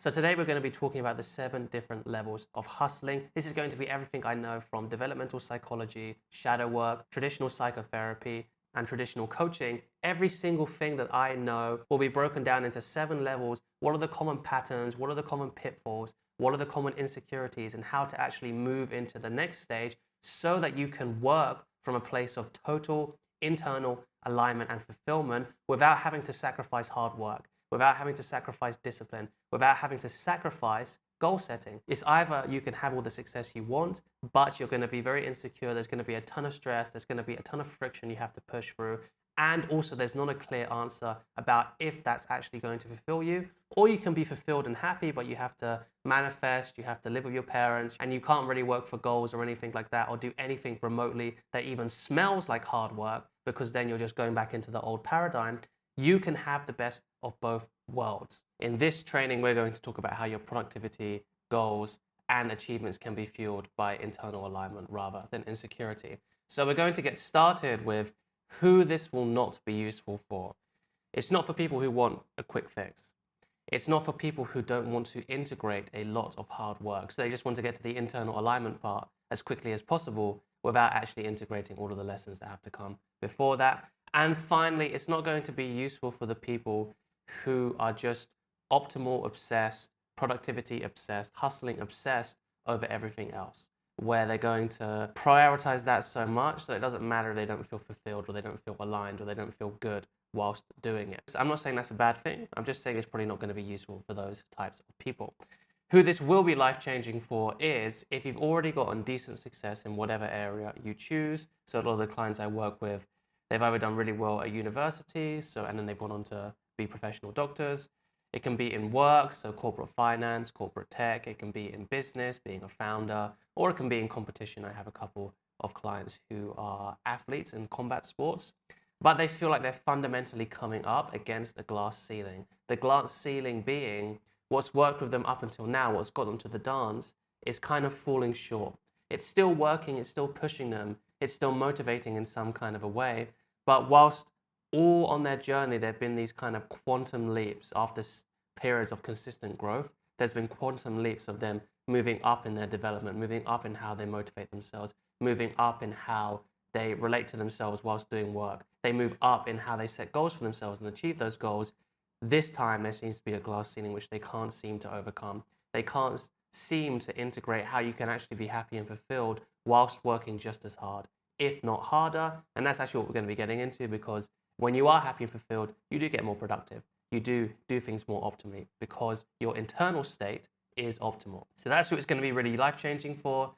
So today we're going to be talking about the 7 different levels of hustling. This is going to be everything I know from developmental psychology, shadow work, traditional psychotherapy, and traditional coaching. Every single thing that I know will be broken down into 7 levels. What are the common patterns? What are the common pitfalls? What are the common insecurities? And how to actually move into the next stage so that you can work from a place of total internal alignment and fulfillment without having to sacrifice hard work, without having to sacrifice discipline, without having to sacrifice goal setting. It's either you can have all the success you want, but you're going to be very insecure. There's going to be a ton of stress. There's going to be a ton of friction you have to push through. And also there's not a clear answer about if that's actually going to fulfill you. Or you can be fulfilled and happy, but you have to manifest, you have to live with your parents, and you can't really work for goals or anything like that, or do anything remotely that even smells like hard work, because then you're just going back into the old paradigm. You can have the best of both worlds. In this training, we're going to talk about how your productivity, goals, and achievements can be fueled by internal alignment rather than insecurity. So we're going to get started with who this will not be useful for. It's not for people who want a quick fix. It's not for people who don't want to integrate a lot of hard work. So they just want to get to the internal alignment part as quickly as possible without actually integrating all of the lessons that have to come before that. And finally, it's not going to be useful for the people who are just optimal obsessed, productivity obsessed, hustling obsessed over everything else, where they're going to prioritize that so much that it doesn't matter if they don't feel fulfilled or they don't feel aligned or they don't feel good whilst doing it. So I'm not saying that's a bad thing. I'm just saying it's probably not going to be useful for those types of people. Who this will be life-changing for is if you've already gotten decent success in whatever area you choose. So a lot of the clients I work with, they've either done really well at university, and then they've gone on to be professional doctors. It can be in work, so corporate finance, corporate tech. It can be in business, being a founder, or it can be in competition. I have a couple of clients who are athletes in combat sports, but they feel like they're fundamentally coming up against a glass ceiling. The glass ceiling being what's worked with them up until now, what's got them to the dance, is kind of falling short. It's still working, it's still pushing them, it's still motivating in some kind of a way, but whilst all on their journey, there have been these kind of quantum leaps after periods of consistent growth. There's been quantum leaps of them moving up in their development, moving up in how they motivate themselves, moving up in how they relate to themselves whilst doing work. They move up in how they set goals for themselves and achieve those goals. This time, there seems to be a glass ceiling which they can't seem to overcome. They can't seem to integrate how you can actually be happy and fulfilled whilst working just as hard, if not harder. And that's actually what we're going to be getting into, because when you are happy and fulfilled, you do get more productive. You do things more optimally because your internal state is optimal. So that's what it's going to be really life-changing for.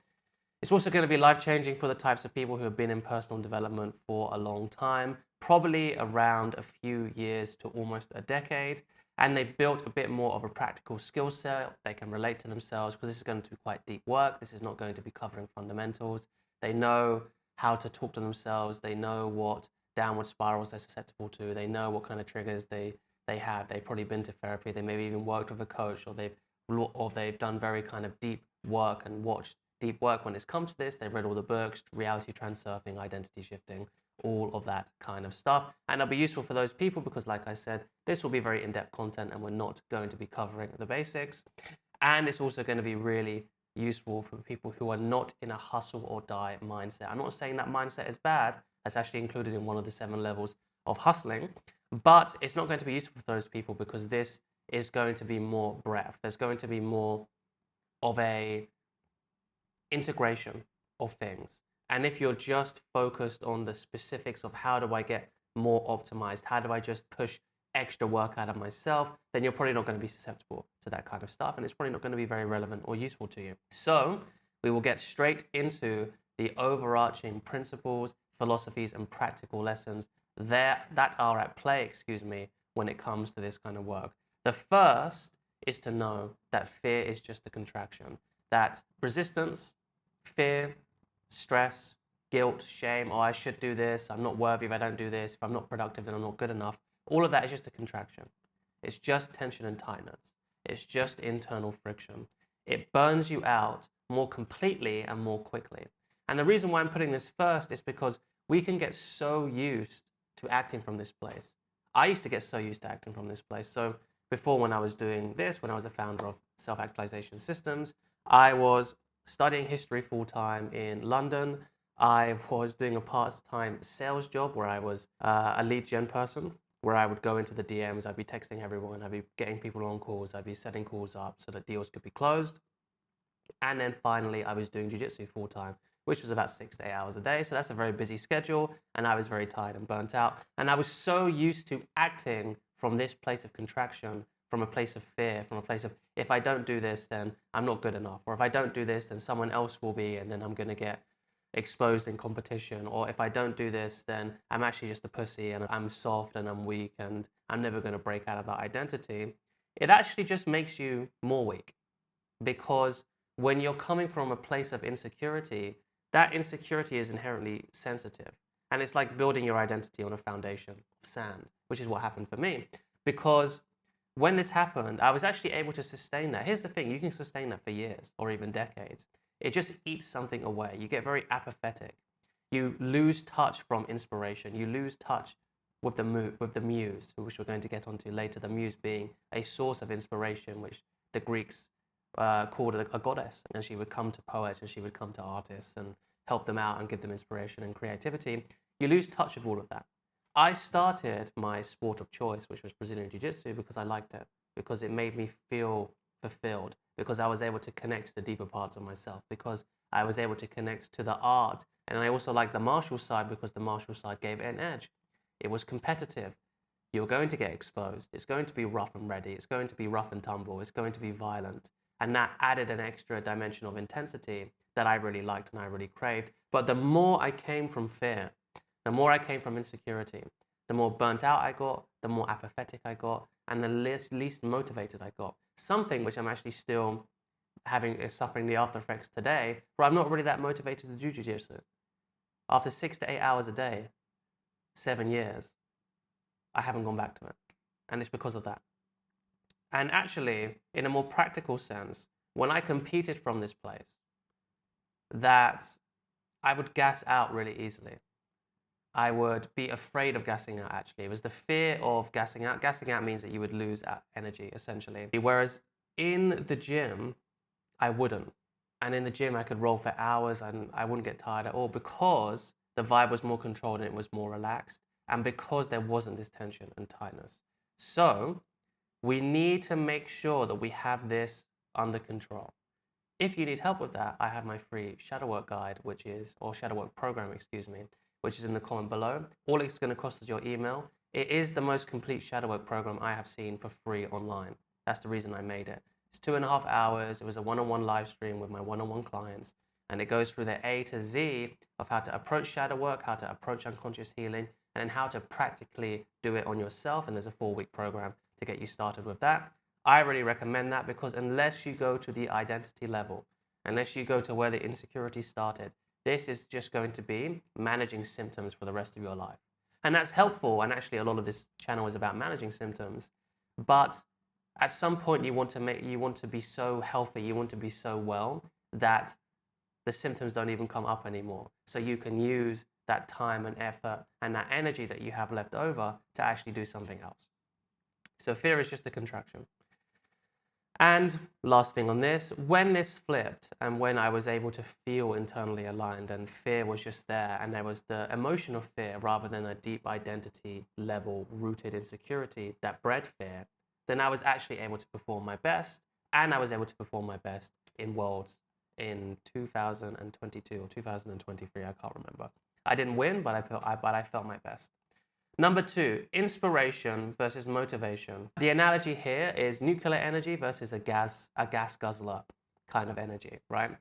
It's also going to be life-changing for the types of people who have been in personal development for a long time, probably around a few years to almost a decade, and they've built a bit more of a practical skill set. They can relate to themselves because this is going to be quite deep work. This is not going to be covering fundamentals. They know how to talk to themselves. They know what downward spirals they're susceptible to. They know what kind of triggers they have. They've probably been to therapy. They maybe even worked with a coach, or they've done very kind of deep work and watched deep work when it's come to this. They've read all the books, reality transurfing, identity shifting, all of that kind of stuff. And it'll be useful for those people because, like I said, this will be very in-depth content and we're not going to be covering the basics. And it's also going to be really useful for people who are not in a hustle or die mindset. I'm not saying that mindset is bad. That's actually included in one of the 7 levels of hustling, but it's not going to be useful for those people because this is going to be more breadth. There's going to be more of a integration of things. And if you're just focused on the specifics of how do I get more optimized, how do I just push extra work out of myself, then you're probably not going to be susceptible to that kind of stuff, and it's probably not going to be very relevant or useful to you. So we will get straight into the overarching principles, philosophies, and practical lessons that are at play, when it comes to this kind of work. The first is to know that fear is just a contraction, that resistance, fear, stress, guilt, shame, oh, I should do this, I'm not worthy if I don't do this, if I'm not productive, then I'm not good enough. All of that is just a contraction. It's just tension and tightness. It's just internal friction. It burns you out more completely and more quickly. And the reason why I'm putting this first is because we can get so used to acting from this place. I used to get so used to acting from this place. So before, when I was doing this, when I was a founder of Self-Actualization Systems, I was studying history full-time in London. I was doing a part-time sales job where I was a lead gen person, where I would go into the DMs, I'd be texting everyone, I'd be getting people on calls, I'd be setting calls up so that deals could be closed. And then finally, I was doing jiu-jitsu full-time, which was about 6 to 8 hours a day. So that's a very busy schedule, and I was very tired and burnt out. And I was so used to acting from this place of contraction, from a place of fear, from a place of, if I don't do this, then I'm not good enough. Or if I don't do this, then someone else will be, and then I'm going to get exposed in competition. Or if I don't do this, then I'm actually just a pussy, and I'm soft, and I'm weak, and I'm never going to break out of that identity. It actually just makes you more weak, because when you're coming from a place of insecurity, that insecurity is inherently sensitive. And it's like building your identity on a foundation of sand, which is what happened for me. Because when this happened, I was actually able to sustain that. Here's the thing, you can sustain that for years or even decades. It just eats something away. You get very apathetic. You lose touch from inspiration. You lose touch with the muse, which we're going to get onto later. The muse being a source of inspiration, which the Greeks called a goddess, and she would come to poets and she would come to artists and help them out and give them inspiration and creativity. You lose touch of all of that. I started my sport of choice, which was Brazilian Jiu-Jitsu, because I liked it, because it made me feel fulfilled, because I was able to connect to the deeper parts of myself, because I was able to connect to the art. And I also liked the martial side because the martial side gave it an edge. It was competitive. You're going to get exposed. It's going to be rough and ready. It's going to be rough and tumble. It's going to be violent. And that added an extra dimension of intensity that I really liked and I really craved. But the more I came from fear, the more I came from insecurity, the more burnt out I got, the more apathetic I got, and the least motivated I got. Something which I'm actually still suffering the after effects today, where I'm not really that motivated to do jiu-jitsu. After 6 to 8 hours a day, 7 years, I haven't gone back to it. And it's because of that. And actually, in a more practical sense, when I competed from this place, that I would gas out really easily. I would be afraid of gassing out, actually. It was the fear of gassing out. Gassing out means that you would lose energy, essentially. Whereas in the gym, I wouldn't. And in the gym, I could roll for hours and I wouldn't get tired at all, because the vibe was more controlled and it was more relaxed, and because there wasn't this tension and tightness. So we need to make sure that we have this under control. If you need help with that, I have my free shadow work guide, or shadow work program, which is in the comment below. All it's going to cost is your email. It is the most complete shadow work program I have seen for free online. That's the reason I made it. It's 2.5 hours. It was a one-on-one live stream with my one-on-one clients. And it goes through the A to Z of how to approach shadow work, how to approach unconscious healing, and then how to practically do it on yourself. And there's a 4-week program to get you started with that. I really recommend that, because unless you go to the identity level, unless you go to where the insecurity started, this is just going to be managing symptoms for the rest of your life. And that's helpful, and actually a lot of this channel is about managing symptoms, but at some point you want to be so healthy, you want to be so well that the symptoms don't even come up anymore. So you can use that time and effort and that energy that you have left over to actually do something else. So fear is just a contraction. And last thing on this, when this flipped and when I was able to feel internally aligned and fear was just there, and there was the emotion of fear rather than a deep identity level rooted insecurity that bred fear, then I was actually able to perform my best, and I was able to perform my best in Worlds in 2022 or 2023, I can't remember. I didn't win, but I felt my best. Number 2, inspiration versus motivation. The analogy here is nuclear energy versus a gas guzzler kind of energy, right?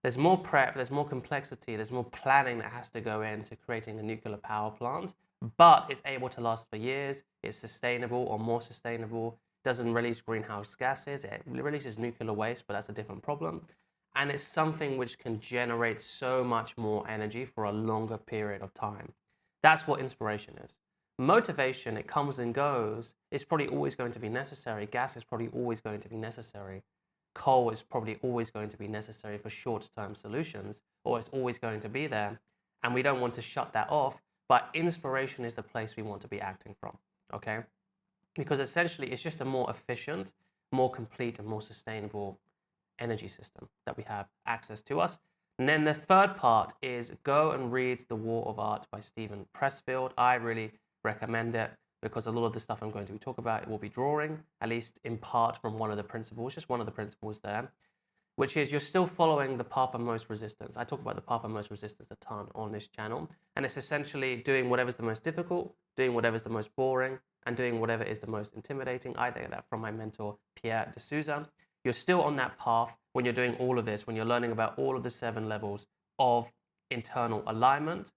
There's more prep, there's more complexity, there's more planning that has to go into creating a nuclear power plant, but it's able to last for years, it's sustainable or more sustainable, doesn't release greenhouse gases, it releases nuclear waste, but that's a different problem. And it's something which can generate so much more energy for a longer period of time. That's what inspiration is. Motivation, it comes and goes. It's probably always going to be necessary. Gas is probably always going to be necessary. Coal is probably always going to be necessary for short-term solutions, or it's always going to be there. And we don't want to shut that off, but inspiration is the place we want to be acting from, okay? because essentially it's just a more efficient, more complete, and more sustainable energy system that we have access to us. And then the third part is go and read The War of Art by Steven Pressfield. I really recommend it because a lot of the stuff I'm going to be talking about, it will be drawing, at least in part from one of the principles, just one of the principles there, which is you're still following the path of most resistance. I talk about the path of most resistance a ton on this channel, and it's essentially doing whatever's the most difficult, doing whatever's the most boring, and doing whatever is the most intimidating. I think that from my mentor, Pierre de Souza. You're still on that path when you're doing all of this, when you're learning about all of the 7 levels of internal alignment,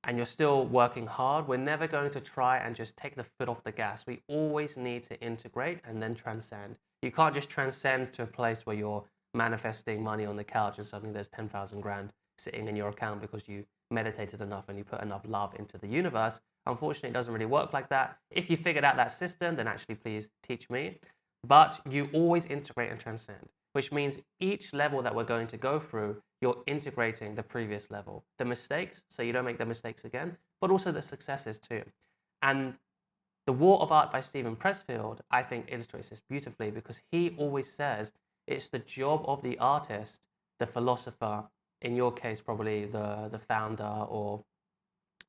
and you're still working hard. We're never going to try and just take the foot off the gas. We always need to integrate and then transcend. You can't just transcend to a place where you're manifesting money on the couch and suddenly there's 10,000 grand sitting in your account because you meditated enough and you put enough love into the universe. Unfortunately, it doesn't really work like that. If you figured out that system, then actually please teach me. But you always integrate and transcend, which means each level that we're going to go through, you're integrating the previous level. The mistakes, so you don't make the mistakes again, but also the successes too. And The War of Art by Steven Pressfield, I think, illustrates this beautifully because he always says it's the job of the artist, the philosopher, in your case, probably the founder or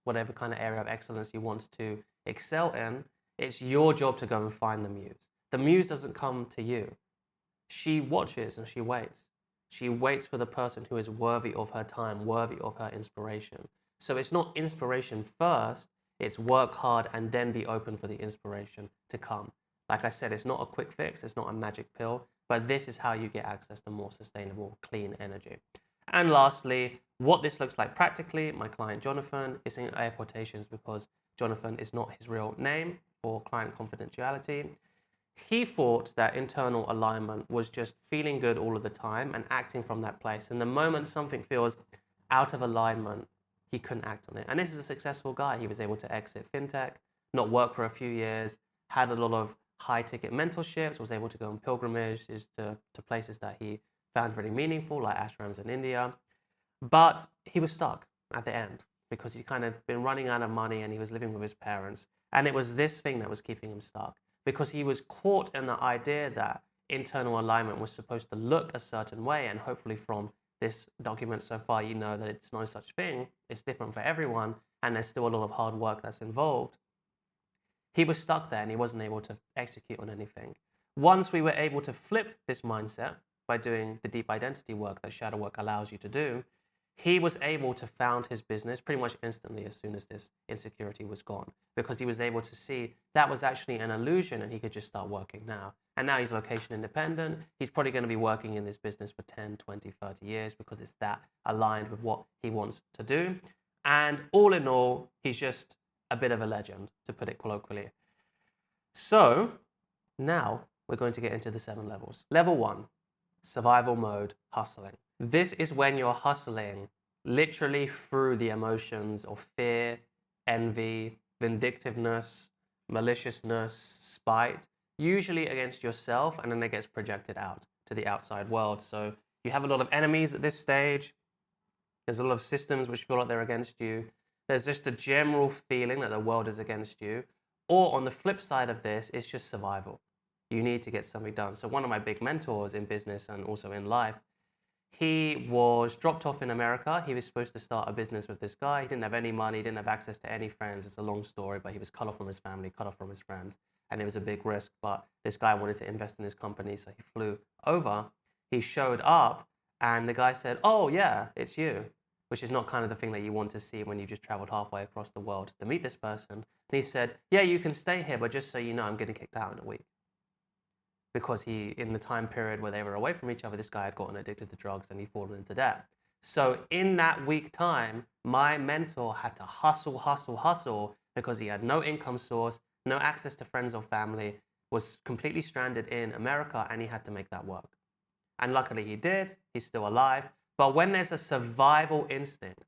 whatever kind of area of excellence you want to excel in. It's your job to go and find the muse. The muse doesn't come to you. She watches and she waits. She waits for the person who is worthy of her time, worthy of her inspiration. So it's not inspiration first, it's work hard and then be open for the inspiration to come. Like I said, it's not a quick fix, it's not a magic pill, but this is how you get access to more sustainable, clean energy. And lastly, what this looks like practically, my client Jonathan is in air quotations because Jonathan is not his real name for client confidentiality. He thought that internal alignment was just feeling good all of the time and acting from that place. And the moment something feels out of alignment, he couldn't act on it. And this is a successful guy. He was able to exit fintech, not work for a few years, had a lot of high-ticket mentorships, was able to go on pilgrimages to places that he found really meaningful, like ashrams in India. But he was stuck at the end because he'd kind of been running out of money and he was living with his parents. And it was this thing that was keeping him stuck, because he was caught in the idea that internal alignment was supposed to look a certain way. And hopefully from this document so far, you know that it's no such thing. It's different for everyone. And there's still a lot of hard work that's involved. He was stuck there and he wasn't able to execute on anything. Once we were able to flip this mindset by doing the deep identity work that shadow work allows you to do, he was able to found his business pretty much instantly as soon as this insecurity was gone, because he was able to see that was actually an illusion and he could just start working now. And now he's location independent. He's probably going to be working in this business for 10, 20, 30 years because it's that aligned with what he wants to do. And all in all, he's just a bit of a legend, to put it colloquially. So now we're going to get into the 7 levels. Level 1, survival mode, hustling. This is when you're hustling literally through the emotions of fear, envy, vindictiveness, maliciousness, spite, usually against yourself, and then it gets projected out to the outside world. So you have a lot of enemies at this stage. There's a lot of systems which feel like they're against you. There's just a general feeling that the world is against you. Or on the flip side of this, it's just survival. You need to get something done. So one of my big mentors in business and also in life, he was dropped off in America. He was supposed to start a business with this guy. He didn't have any money, didn't have access to any friends. It's a long story, but he was cut off from his family, cut off from his friends, and it was a big risk. But this guy wanted to invest in his company, so he flew over. He showed up, and the guy said, "Oh, yeah, it's you," which is not kind of the thing that you want to see when you just traveled halfway across the world to meet this person. And he said, "Yeah, you can stay here, but just so you know, I'm getting kicked out in a week." Because in the time period where they were away from each other, this guy had gotten addicted to drugs and he'd fallen into debt. So in that week time, my mentor had to hustle, because he had no income source, no access to friends or family, was completely stranded in America, and he had to make that work. And luckily he did, he's still alive. But when there's a survival instinct,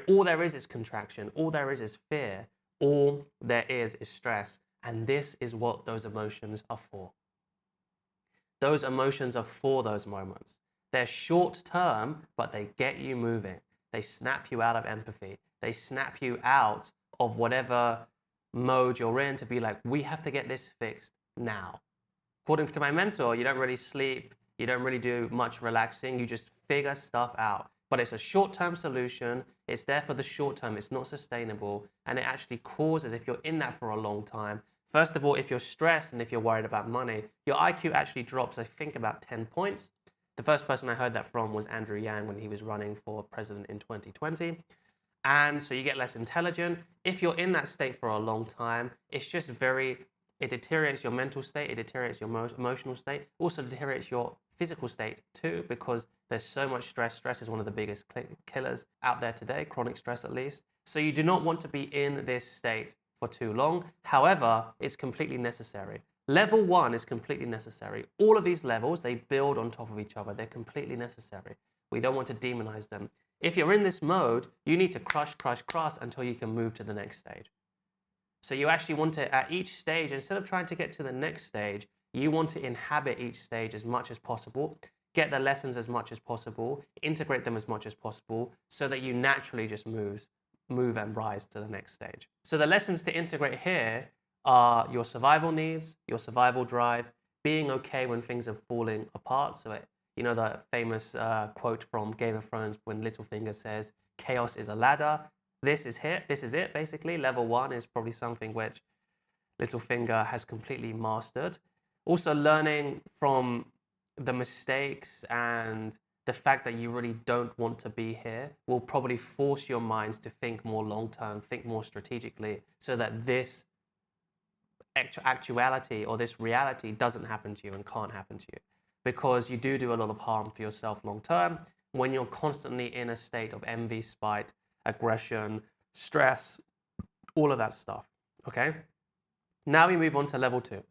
all there is contraction, all there is fear, all there is stress. And this is what those emotions are for. Those emotions are for those moments. They're short term, but they get you moving. They snap you out of empathy. They snap you out of whatever mode you're in to be like, we have to get this fixed now. According to my mentor, you don't really sleep, you don't really do much relaxing, you just figure stuff out. But it's a short-term solution, it's there for the short term, it's not sustainable, and it actually causes, if you're in that for a long time, first of all, if you're stressed and if you're worried about money, your IQ actually drops, I think, about 10 points. The first person I heard that from was Andrew Yang when he was running for president in 2020. And so you get less intelligent. If you're in that state for a long time, it's just it deteriorates your mental state, it deteriorates your emotional state, also deteriorates your physical state too, because there's so much stress. Stress is one of the biggest killers out there today, chronic stress at least. So you do not want to be in this state for too long. However, it's completely necessary. Level 1 is completely necessary. All of these levels, they build on top of each other. They're completely necessary. We don't want to demonize them. If you're in this mode, you need to crush until you can move to the next stage. So you actually want to, at each stage, instead of trying to get to the next stage, you want to inhabit each stage as much as possible, get the lessons as much as possible, integrate them as much as possible, so that you naturally just move and rise to the next stage. So the lessons to integrate here are your survival needs, your survival drive, being okay when things are falling apart. So you know the famous quote from Game of Thrones when Littlefinger says, chaos is a ladder. This is it basically. Level 1 is probably something which Littlefinger has completely mastered. Also learning from the mistakes and the fact that you really don't want to be here will probably force your mind to think more long-term, think more strategically, so that this actuality or this reality doesn't happen to you and can't happen to you. Because you do a lot of harm for yourself long-term when you're constantly in a state of envy, spite, aggression, stress, all of that stuff, okay? Now we move on to level 2.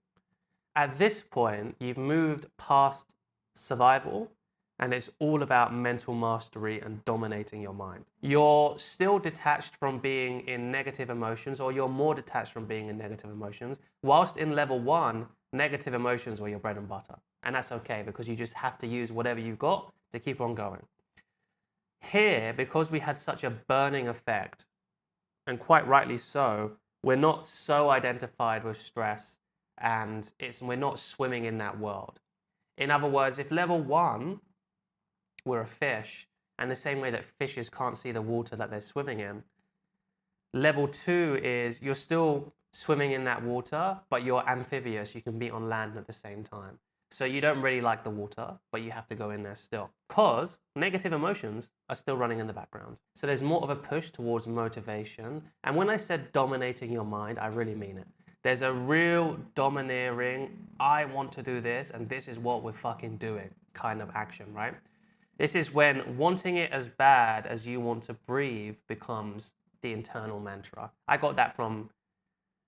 At this point, you've moved past survival, and it's all about mental mastery and dominating your mind. You're still detached from being in negative emotions, or you're more detached from being in negative emotions, whilst in level 1, negative emotions were your bread and butter. And that's okay, because you just have to use whatever you've got to keep on going. Here, because we had such a burning effect, and quite rightly so, we're not so identified with stress, and we're not swimming in that world. In other words, if level 1, we're a fish, and the same way that fishes can't see the water that they're swimming in, level 2 is you're still swimming in that water, but you're amphibious. You can be on land at the same time. So you don't really like the water, but you have to go in there still, because negative emotions are still running in the background. So there's more of a push towards motivation. And when I said dominating your mind, I really mean it. There's a real domineering, I want to do this, and this is what we're fucking doing kind of action, right? This is when wanting it as bad as you want to breathe becomes the internal mantra. I got that from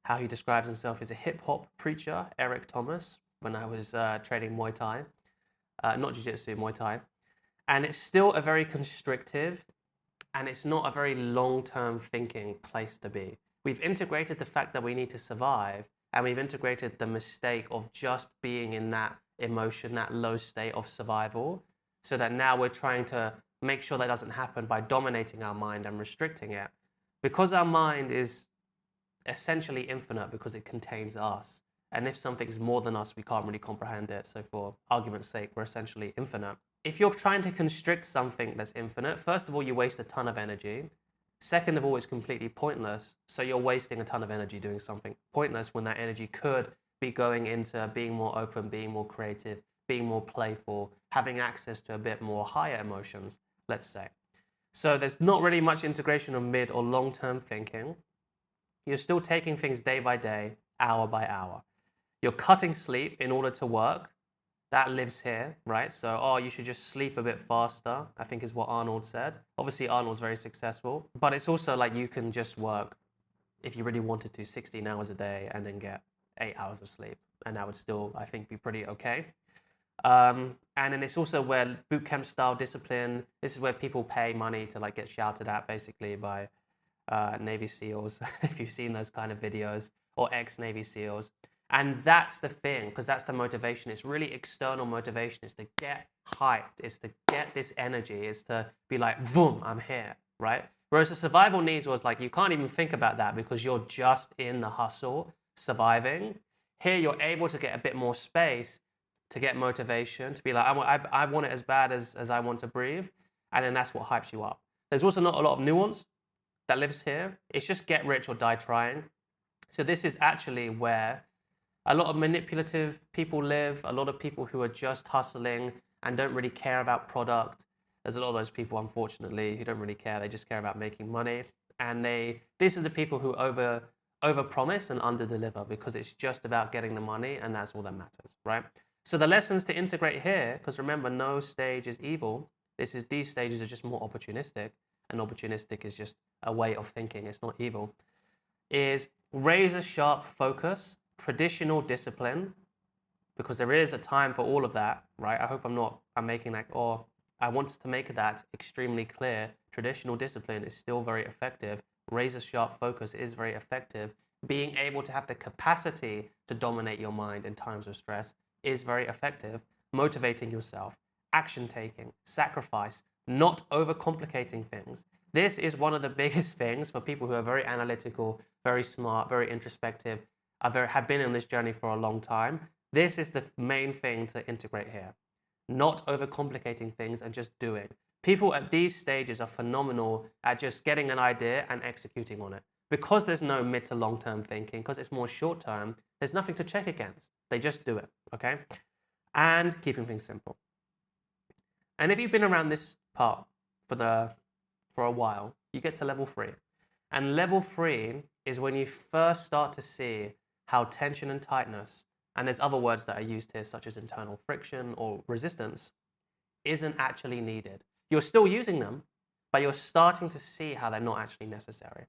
how he describes himself as a hip-hop preacher, Eric Thomas, when I was training Muay Thai, not Jiu-Jitsu, Muay Thai. And it's still a very constrictive, and it's not a very long-term thinking place to be. We've integrated the fact that we need to survive, and we've integrated the mistake of just being in that emotion, that low state of survival, so that now we're trying to make sure that doesn't happen by dominating our mind and restricting it. Because our mind is essentially infinite because it contains us. And if something's more than us, we can't really comprehend it. So for argument's sake, we're essentially infinite. If you're trying to constrict something that's infinite, first of all, you waste a ton of energy. Second of all, it's completely pointless. So you're wasting a ton of energy doing something pointless when that energy could be going into being more open, being more creative, being more playful, having access to a bit more higher emotions, let's say. So there's not really much integration of mid or long-term thinking. You're still taking things day by day, hour by hour. You're cutting sleep in order to work. That lives here, right? So, you should just sleep a bit faster, I think is what Arnold said. Obviously, Arnold's very successful, but it's also like you can just work, if you really wanted to, 16 hours a day and then get 8 hours of sleep. And that would still, I think, be pretty okay. And then it's also where boot camp style discipline, this is where people pay money to like get shouted at basically by Navy SEALs, if you've seen those kind of videos, or ex-Navy SEALs. And that's the thing, because that's the motivation. It's really external motivation. It's to get hyped. It's to get this energy. It's to be like, boom, I'm here, right? Whereas the survival needs was like, you can't even think about that because you're just in the hustle, surviving. Here, you're able to get a bit more space to get motivation, to be like, I want it as bad as I want to breathe. And then that's what hypes you up. There's also not a lot of nuance that lives here. It's just get rich or die trying. So this is actually where a lot of manipulative people live, a lot of people who are just hustling and don't really care about product. There's a lot of those people, unfortunately, who don't really care. They just care about making money. And these are the people who over-promise and under-deliver because it's just about getting the money and that's all that matters, right? So the lessons to integrate here, because remember, no stage is evil. These stages are just more opportunistic, and opportunistic is just a way of thinking. It's not evil. Is razor sharp focus, traditional discipline, because there is a time for all of that, right? I hope I'm making that, or I wanted to make that extremely clear. Traditional discipline is still very effective. Razor sharp focus is very effective. Being able to have the capacity to dominate your mind in times of stress is very effective. Motivating yourself, action taking, sacrifice, not overcomplicating things. This is one of the biggest things for people who are very analytical, very smart, very introspective, have been on this journey for a long time. This is the main thing to integrate here. Not overcomplicating things and just do it. People at these stages are phenomenal at just getting an idea and executing on it. Because there's no mid to long term thinking, because it's more short term, there's nothing to check against. They just do it, okay? And keeping things simple. And if you've been around this part for a while, you get to level 3. And level 3 is when you first start to see how tension and tightness, and there's other words that are used here, such as internal friction or resistance, isn't actually needed. You're still using them, but you're starting to see how they're not actually necessary.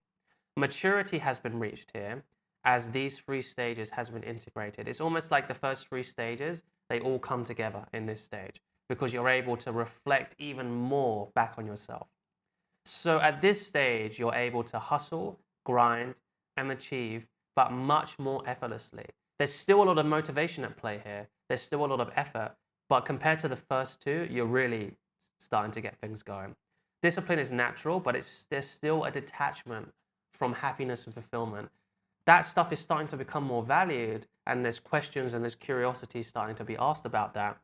Maturity has been reached here as these 3 stages has been integrated. It's almost like the first 3 stages, they all come together in this stage because you're able to reflect even more back on yourself. So at this stage, you're able to hustle, grind, and achieve, but much more effortlessly. There's still a lot of motivation at play here. There's still a lot of effort, but compared to the first 2, you're really starting to get things going. Discipline is natural, but there's still a detachment from happiness and fulfillment. That stuff is starting to become more valued, and there's questions and there's curiosity starting to be asked about that.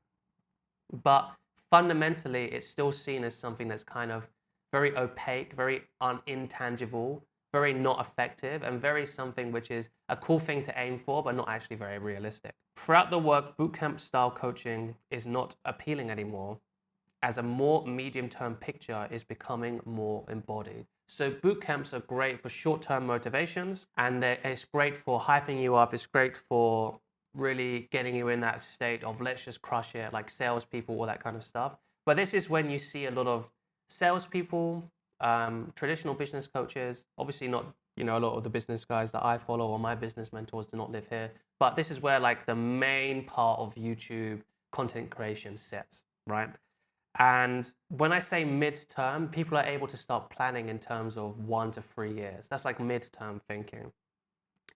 But fundamentally, it's still seen as something that's kind of very opaque, very intangible, very not effective, and very something which is a cool thing to aim for, but not actually very realistic. Throughout the work, bootcamp style coaching is not appealing anymore, as a more medium-term picture is becoming more embodied. So boot camps are great for short-term motivations, and it's great for hyping you up. It's great for really getting you in that state of let's just crush it, like salespeople, all that kind of stuff. But this is when you see a lot of salespeople, traditional business coaches, obviously not, a lot of the business guys that I follow or my business mentors do not live here. But this is where like the main part of YouTube content creation sits, right? And when I say mid-term, people are able to start planning in terms of 1 to 3 years. That's like mid-term thinking.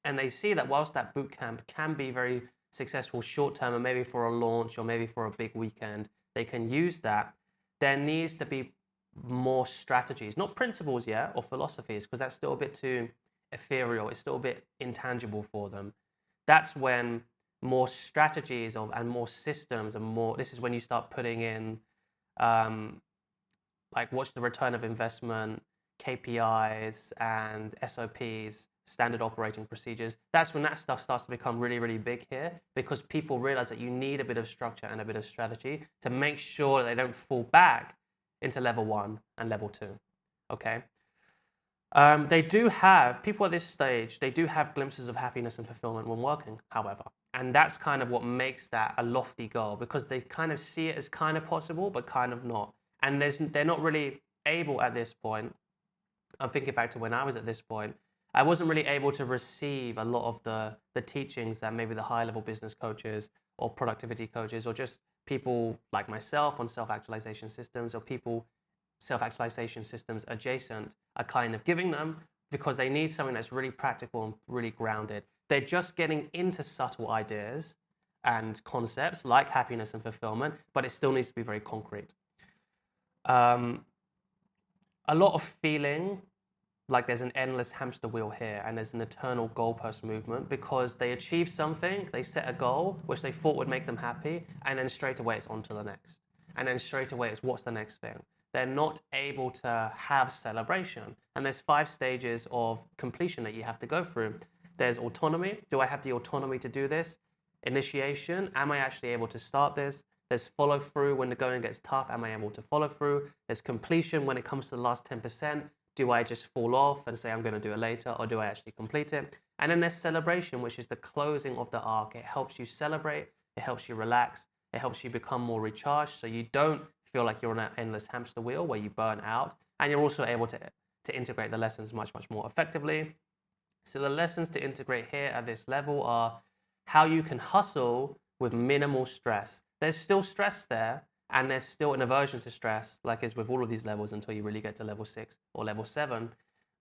And they see that whilst that bootcamp can be very successful short-term and maybe for a launch or maybe for a big weekend, they can use that. There needs to be more strategies, not principles yet or philosophies, because that's still a bit too ethereal. It's still a bit intangible for them. That's when more strategies and more systems and more, this is when you start putting in like what's the return of investment, KPIs and SOPs, standard operating procedures. That's when that stuff starts to become really, really big here, because people realize that you need a bit of structure and a bit of strategy to make sure they don't fall back into level 1 and level 2, okay? They do have, people at this stage, they do have glimpses of happiness and fulfillment when working, however. And that's kind of what makes that a lofty goal, because they kind of see it as kind of possible, but kind of not. And they're not really able at this point. I'm thinking back to when I was at this point, I wasn't really able to receive a lot of the teachings that maybe the high-level business coaches or productivity coaches or just people like myself on self-actualization systems or people self-actualization systems adjacent are kind of giving them, because they need something that's really practical and really grounded. They're just getting into subtle ideas and concepts like happiness and fulfillment, but it still needs to be very concrete. A lot of feeling like there's an endless hamster wheel here and there's an eternal goalpost movement because they achieve something, they set a goal which they thought would make them happy, and then straight away it's on to the next. And then straight away it's what's the next thing. They're not able to have celebration. And there's 5 stages of completion that you have to go through. There's autonomy. Do I have the autonomy to do this? Initiation. Am I actually able to start this? There's follow through. When the going gets tough, am I able to follow through? There's completion. When it comes to the last 10%, do I just fall off and say I'm going to do it later, or do I actually complete it? And then there's celebration, which is the closing of the arc. It helps you celebrate. It helps you relax. It helps you become more recharged so you don't feel like you're on an endless hamster wheel where you burn out. And you're also able to integrate the lessons much, much more effectively. So the lessons to integrate here at this level are how you can hustle with minimal stress. There's still stress there, and there's still an aversion to stress, like is with all of these levels until you really get to level 6 or level 7.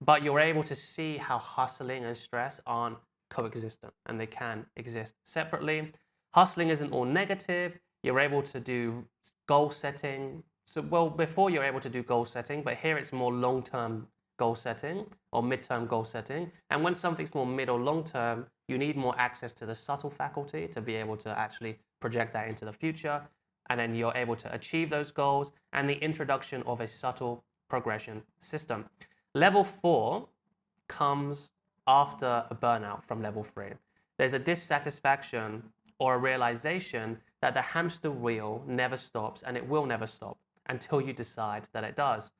But you're able to see how hustling and stress aren't coexistent, and they can exist separately. Hustling isn't all negative. You're able to do goal setting. So, well, before you're able to do goal setting, but here it's more long-term goal setting or mid-term goal setting. And when something's more mid or long-term, you need more access to the subtle faculty to be able to actually project that into the future. And then you're able to achieve those goals and the introduction of a subtle progression system. Level 4 comes after a burnout from level 3. There's a dissatisfaction or a realization that the hamster wheel never stops, and it will never stop until you decide that it does.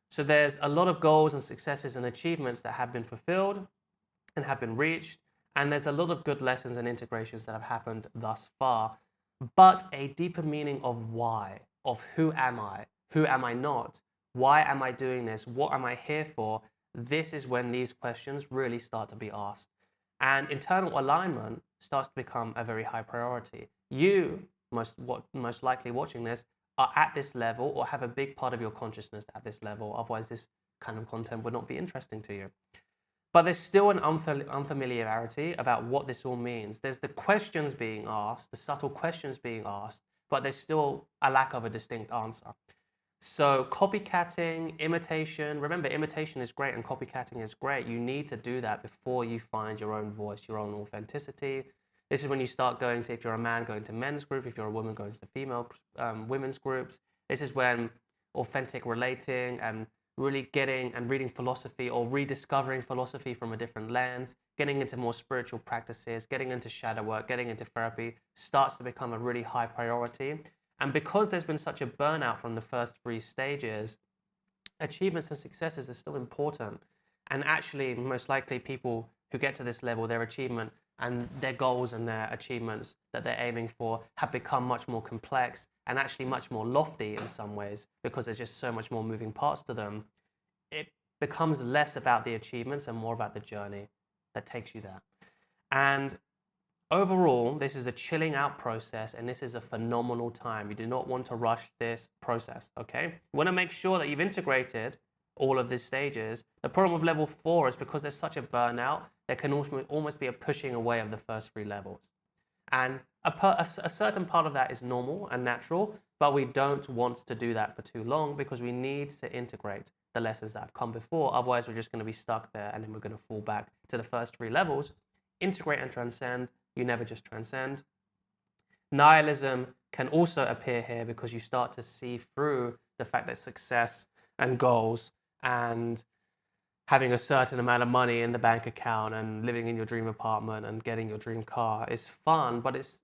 So there's a lot of goals and successes and achievements that have been fulfilled and have been reached, and there's a lot of good lessons and integrations that have happened thus far, but a deeper meaning of why, of who am I not, why am I doing this, what am I here for? This is when these questions really start to be asked. And internal alignment starts to become a very high priority. You, most likely watching this, are at this level or have a big part of your consciousness at this level. Otherwise, this kind of content would not be interesting to you. But there's still an unfamiliarity about what this all means. There's the questions being asked, the subtle questions being asked, but there's still a lack of a distinct answer. So copycatting, imitation, remember imitation is great and copycatting is great. You need to do that before you find your own voice, your own authenticity. This is when you start going to, if you're a man, going to men's group, if you're a woman, going to female women's groups. This is when authentic relating and really getting and reading philosophy or rediscovering philosophy from a different lens, getting into more spiritual practices, getting into shadow work, getting into therapy starts to become a really high priority. And because there's been such a burnout from the first 3 stages, achievements and successes are still important. And actually, most likely people who get to this level, their achievement and their goals and their achievements that they're aiming for have become much more complex and actually much more lofty in some ways because there's just so much more moving parts to them. It becomes less about the achievements and more about the journey that takes you there. And overall, this is a chilling out process and this is a phenomenal time. You do not want to rush this process, okay? You want to make sure that you've integrated all of these stages. The problem with level 4 is because there's such a burnout, there can almost be a pushing away of the first 3 levels. And a certain part of that is normal and natural, but we don't want to do that for too long because we need to integrate the lessons that have come before. Otherwise, we're just going to be stuck there and then we're going to fall back to the first 3 levels. Integrate and transcend. You never just transcend. Nihilism can also appear here because you start to see through the fact that success and goals and having a certain amount of money in the bank account and living in your dream apartment and getting your dream car is fun, but it's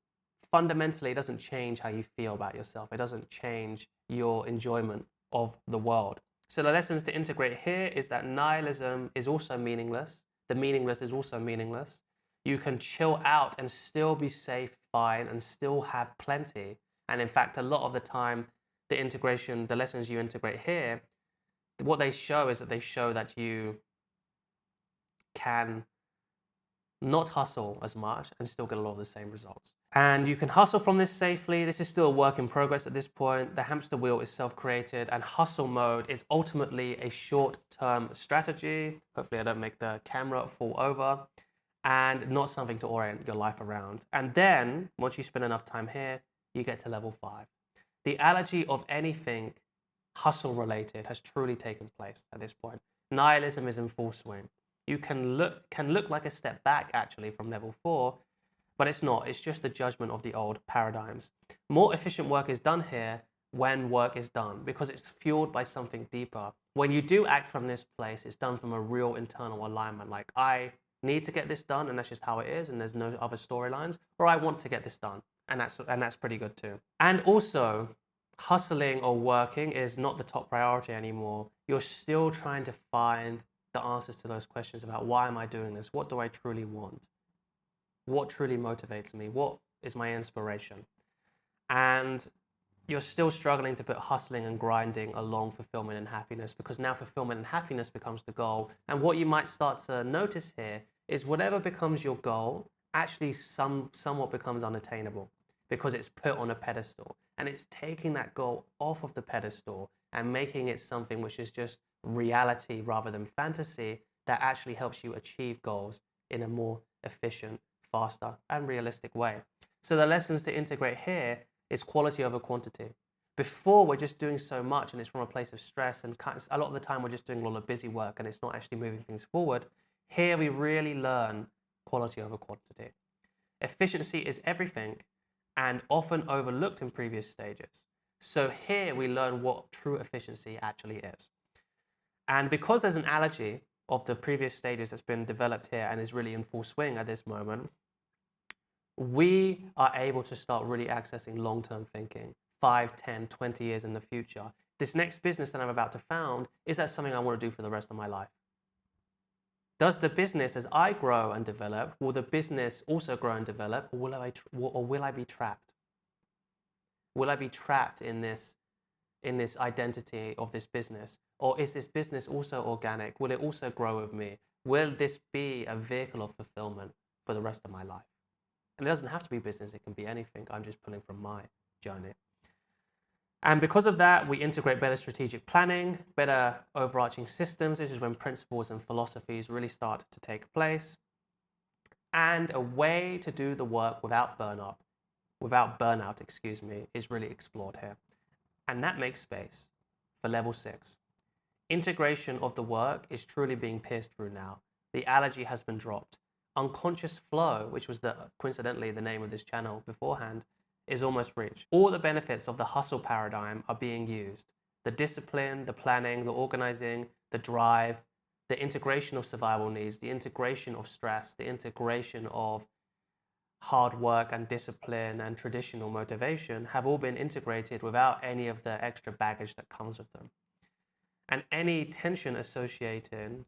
fundamentally, it doesn't change how you feel about yourself. It doesn't change your enjoyment of the world. So the lessons to integrate here is that nihilism is also meaningless. The meaningless is also meaningless. You can chill out and still be safe, fine, and still have plenty. And in fact, a lot of the time, the lessons you integrate here, what they show is that they show that you can not hustle as much and still get a lot of the same results. And you can hustle from this safely. This is still a work in progress at this point. The hamster wheel is self-created and hustle mode is ultimately a short-term strategy. Hopefully I don't make the camera fall over. and not something to orient your life around. And then, once you spend enough time here, you get to level 5. The allergy of anything hustle related has truly taken place at this point. Nihilism is in full swing. You can look like a step back actually from level 4, but it's not. It's just the judgment of the old paradigms. More efficient work is done here when work is done because it's fueled by something deeper. When you do act from this place, it's done from a real internal alignment. Like, I need to get this done, and that's just how it is, and there's no other storylines, or I want to get this done, and that's pretty good too. And also, hustling or working is not the top priority anymore. You're still trying to find the answers to those questions about why am I doing this? What do I truly want? What truly motivates me? What is my inspiration? And you're still struggling to put hustling and grinding along fulfillment and happiness, because now fulfillment and happiness becomes the goal. And what you might start to notice here is whatever becomes your goal actually somewhat becomes unattainable because it's put on a pedestal. And it's taking that goal off of the pedestal and making it something which is just reality rather than fantasy that actually helps you achieve goals in a more efficient, faster, and realistic way. So the lessons to integrate here is quality over quantity. Before, we're just doing so much and it's from a place of stress, and a lot of the time we're just doing a lot of busy work and it's not actually moving things forward. Here we really learn quality over quantity. Efficiency is everything and often overlooked in previous stages. So here we learn what true efficiency actually is. And because there's an allergy of the previous stages that's been developed here and is really in full swing at this moment, we are able to start really accessing long-term thinking, 5, 10, 20 years in the future. This next business that I'm about to found, is that something I want to do for the rest of my life? Does the business, as I grow and develop, will the business also grow and develop, or will I be trapped? Will I be trapped in this identity of this business? Or is this business also organic? Will it also grow with me? Will this be a vehicle of fulfillment for the rest of my life? And it doesn't have to be business, it can be anything. I'm just pulling from my journey. And because of that, we integrate better strategic planning, better overarching systems. This is when principles and philosophies really start to take place. And a way to do the work without burnout, is really explored here. And that makes space for level 6. Integration of the work is truly being pierced through now. The allergy has been dropped. Unconscious flow, which was coincidentally the name of this channel beforehand, is almost reached. All the benefits of the hustle paradigm are being used. The discipline, the planning, the organizing, the drive, the integration of survival needs, the integration of stress, the integration of hard work and discipline and traditional motivation have all been integrated without any of the extra baggage that comes with them. And any tension associated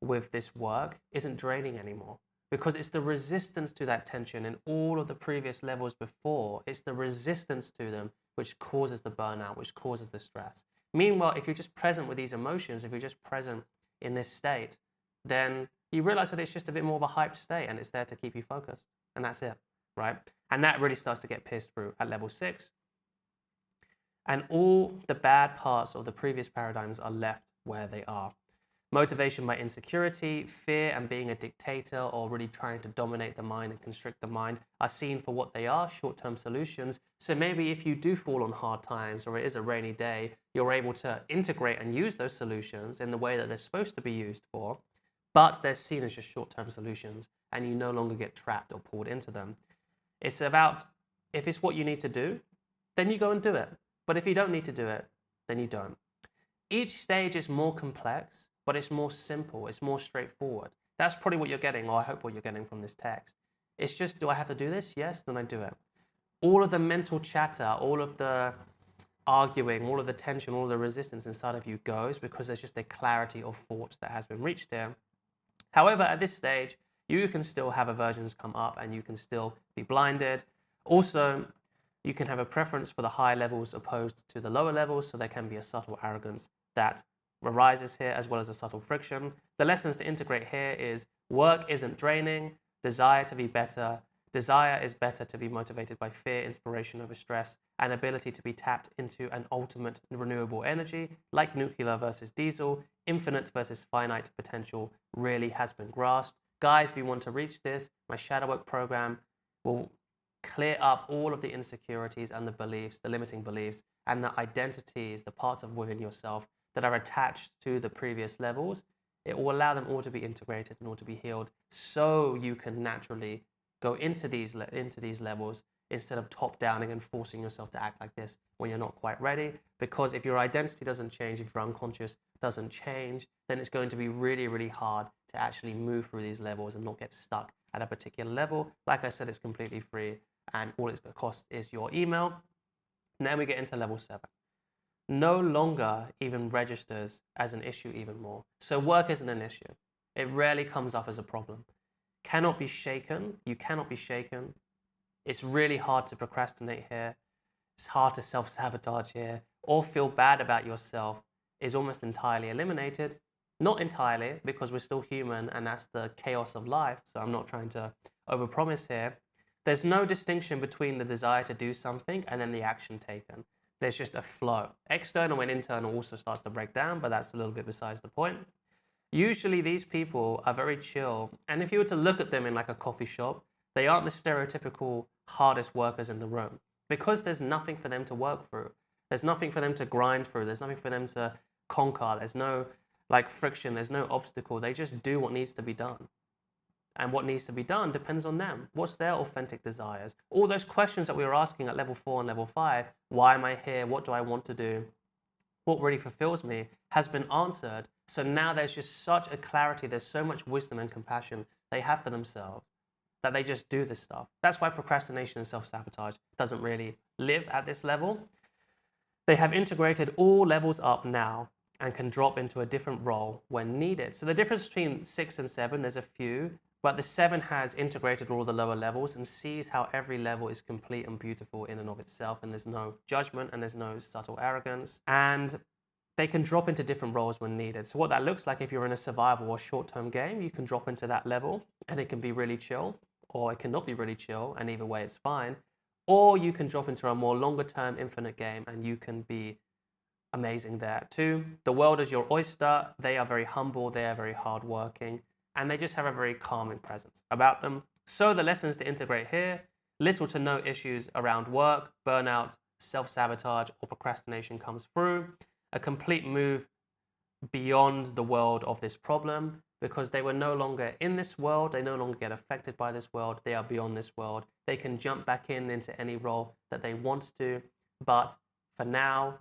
with this work isn't draining anymore, because it's the resistance to that tension in all of the previous levels before. It's the resistance to them which causes the burnout, which causes the stress. Meanwhile, if you're just present with these emotions, if you're just present in this state, then you realize that it's just a bit more of a hyped state and it's there to keep you focused. And that's it, right? And that really starts to get pierced through at level 6. And all the bad parts of the previous paradigms are left where they are. Motivation by insecurity, fear, and being a dictator or really trying to dominate the mind and constrict the mind are seen for what they are, short-term solutions. So maybe if you do fall on hard times or it is a rainy day, you're able to integrate and use those solutions in the way that they're supposed to be used for, but they're seen as just short-term solutions and you no longer get trapped or pulled into them. It's about, if it's what you need to do, then you go and do it. But if you don't need to do it, then you don't. Each stage is more complex, but it's more simple, it's more straightforward. That's probably what you're getting, or I hope what you're getting from this text. It's just, do I have to do this? Yes, then I do it. All of the mental chatter, all of the arguing, all of the tension, all of the resistance inside of you goes because there's just a clarity of thought that has been reached there. However, at this stage, you can still have aversions come up and you can still be blinded. Also, you can have a preference for the high levels opposed to the lower levels, so there can be a subtle arrogance that arises here, as well as a subtle friction. The lessons to integrate here is work isn't draining, desire to be better. Desire is better to be motivated by fear, inspiration over stress, and ability to be tapped into an ultimate renewable energy, like nuclear versus diesel. Infinite versus finite potential really has been grasped. Guys, if you want to reach this, my shadow work program will clear up all of the insecurities and the beliefs, the limiting beliefs, and the identities, the parts of within yourself that are attached to the previous levels. It will allow them all to be integrated and all to be healed, so you can naturally go into these levels instead of top downing and forcing yourself to act like this when you're not quite ready. Because if your identity doesn't change, if your unconscious doesn't change, then it's going to be really, really hard to actually move through these levels and not get stuck at a particular level. Like I said, it's completely free, and all it costs is your email. And then we get into level 7. No longer even registers as an issue even more. So work isn't an issue. It rarely comes up as a problem. Cannot be shaken. You cannot be shaken. It's really hard to procrastinate here. It's hard to self-sabotage here, or feel bad about yourself is almost entirely eliminated. Not entirely, because we're still human and that's the chaos of life. So I'm not trying to overpromise here. There's no distinction between the desire to do something and then the action taken. There's just a flow. External and internal also starts to break down, but that's a little bit besides the point. Usually these people are very chill. And if you were to look at them in like a coffee shop, they aren't the stereotypical hardest workers in the room, because there's nothing for them to work through. There's nothing for them to grind through. There's nothing for them to conquer. There's no like friction. There's no obstacle. They just do what needs to be done. And what needs to be done depends on them. What's their authentic desires? All those questions that we were asking at level 4 and level 5, why am I here? What do I want to do? What really fulfills me, has been answered. So now there's just such a clarity. There's so much wisdom and compassion they have for themselves that they just do this stuff. That's why procrastination and self-sabotage doesn't really live at this level. They have integrated all levels up now and can drop into a different role when needed. So the difference between 6 and 7, there's a few, but the 7 has integrated all the lower levels and sees how every level is complete and beautiful in and of itself, and there's no judgment and there's no subtle arrogance. And they can drop into different roles when needed. So what that looks like, if you're in a survival or short-term game, you can drop into that level and it can be really chill, or it cannot be really chill, and either way it's fine. Or you can drop into a more longer-term infinite game and you can be amazing there too. The world is your oyster. They are very humble, they are very hardworking, and they just have a very calming presence about them. So the lessons to integrate here: little to no issues around work, burnout, self-sabotage, or procrastination comes through. A complete move beyond the world of this problem, because they were no longer in this world, they no longer get affected by this world, they are beyond this world. They can jump back into any role that they want to, but for now,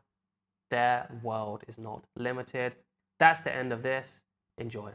their world is not limited. That's the end of this. Enjoy.